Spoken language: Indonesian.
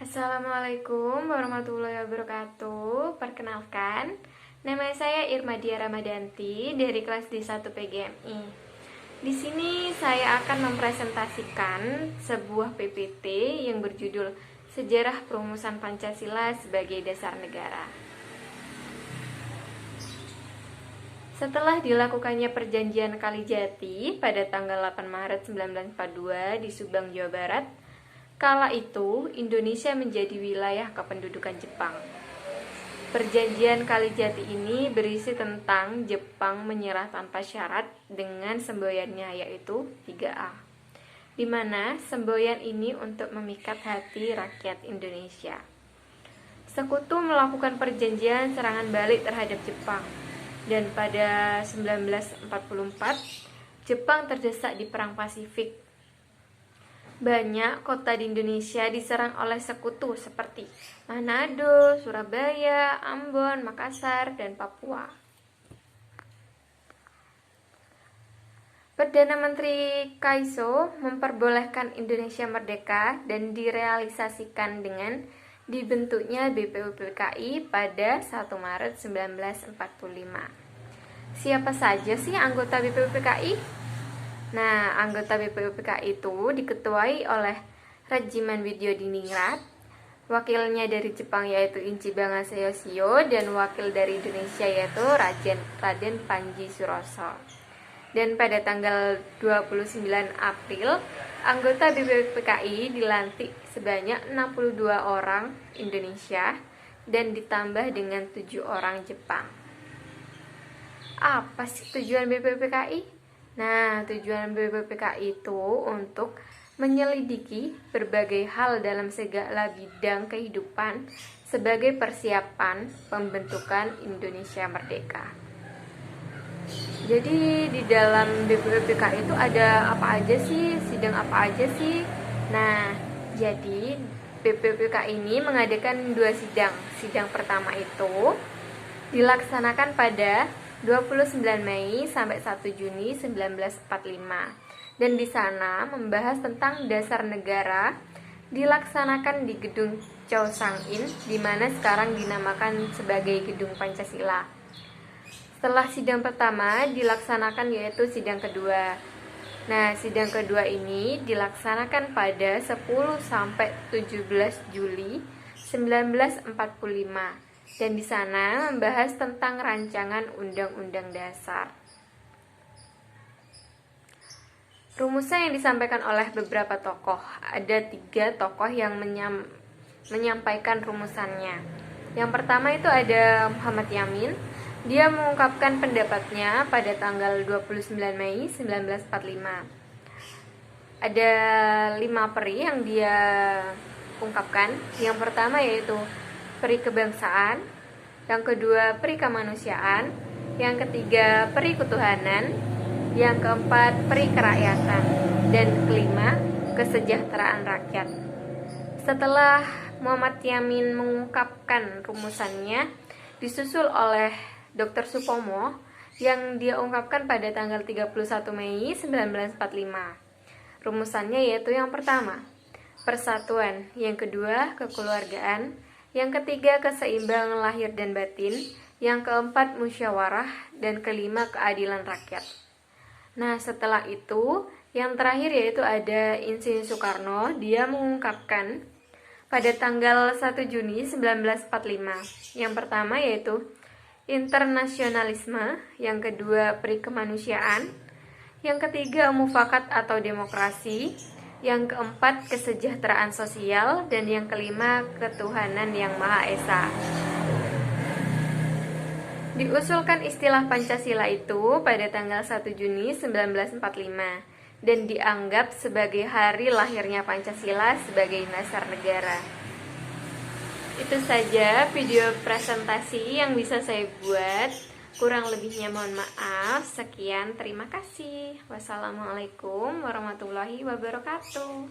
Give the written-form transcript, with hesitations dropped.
Assalamualaikum warahmatullahi wabarakatuh. Perkenalkan, nama saya Irmadia Ramadanti dari kelas D1 PGMI. Di sini saya akan mempresentasikan sebuah PPT yang berjudul Sejarah Perumusan Pancasila sebagai Dasar Negara. Setelah dilakukannya Perjanjian Kalijati pada tanggal 8 Maret 1942 di Subang, Jawa Barat, kala itu Indonesia menjadi wilayah kependudukan Jepang. Perjanjian Kalijati ini berisi tentang Jepang menyerah tanpa syarat dengan semboyannya, yaitu 3A, di mana semboyan ini untuk memikat hati rakyat Indonesia. Sekutu melakukan perjanjian serangan balik terhadap Jepang, dan pada 1944 Jepang terdesak di Perang Pasifik. Banyak kota di Indonesia diserang oleh sekutu seperti Manado, Surabaya, Ambon, Makassar, dan Papua. Perdana Menteri Kaiso memperbolehkan Indonesia merdeka dan direalisasikan dengan dibentuknya BPUPKI pada 1 Maret 1945. Siapa saja sih anggota BPUPKI? Nah, anggota BPUPKI itu diketuai oleh Regimen Widyodiningrat, wakilnya dari Jepang yaitu Ichibanga Seyosio, dan wakil dari Indonesia yaitu Raden Panji Suroso. Dan pada tanggal 29 April, anggota BPUPKI dilantik sebanyak 62 orang Indonesia dan ditambah dengan 7 orang Jepang. Apa sih tujuan BPUPKI? Nah, tujuan BPUPKI itu untuk menyelidiki berbagai hal dalam segala bidang kehidupan sebagai persiapan pembentukan Indonesia merdeka. Jadi di dalam BPUPKI itu ada apa aja sih? Sidang apa aja sih? Nah, jadi BPUPKI ini mengadakan 2 sidang. Sidang pertama itu dilaksanakan pada 29 Mei sampai 1 Juni 1945. Dan di sana membahas tentang dasar negara, dilaksanakan di Gedung Chow Sang-in, di mana sekarang dinamakan sebagai Gedung Pancasila. Setelah sidang pertama dilaksanakan yaitu sidang kedua. Nah, sidang kedua ini dilaksanakan pada 10 sampai 17 Juli 1945. Dan di sana membahas tentang rancangan Undang-Undang Dasar. Rumusan yang disampaikan oleh beberapa tokoh. Ada 3 tokoh yang menyampaikan rumusannya. Yang pertama itu ada Muhammad Yamin. Dia mengungkapkan pendapatnya pada tanggal 29 Mei 1945. Ada 5 peri yang dia ungkapkan. Yang pertama yaitu peri kebangsaan, yang kedua peri kemanusiaan, yang ketiga peri ketuhanan, yang keempat peri kerakyatan, dan kelima kesejahteraan rakyat. Setelah Muhammad Yamin mengungkapkan rumusannya, disusul oleh Dr. Supomo yang dia ungkapkan pada tanggal 31 Mei 1945. Rumusannya yaitu yang pertama, persatuan, yang kedua kekeluargaan, yang ketiga keseimbangan lahir dan batin, yang keempat musyawarah, dan kelima keadilan rakyat. Nah, setelah itu yang terakhir yaitu ada Insinyur Soekarno. Dia mengungkapkan pada tanggal 1 Juni 1945. Yang pertama yaitu internasionalisme, yang kedua peri kemanusiaan, yang ketiga mufakat atau demokrasi, yang keempat kesejahteraan sosial, dan yang kelima ketuhanan yang Maha Esa. Diusulkan istilah Pancasila itu pada tanggal 1 Juni 1945 dan dianggap sebagai hari lahirnya Pancasila sebagai dasar negara. Itu saja video presentasi yang bisa saya buat. Kurang lebihnya mohon maaf. Sekian, terima kasih. Wassalamualaikum warahmatullahi wabarakatuh.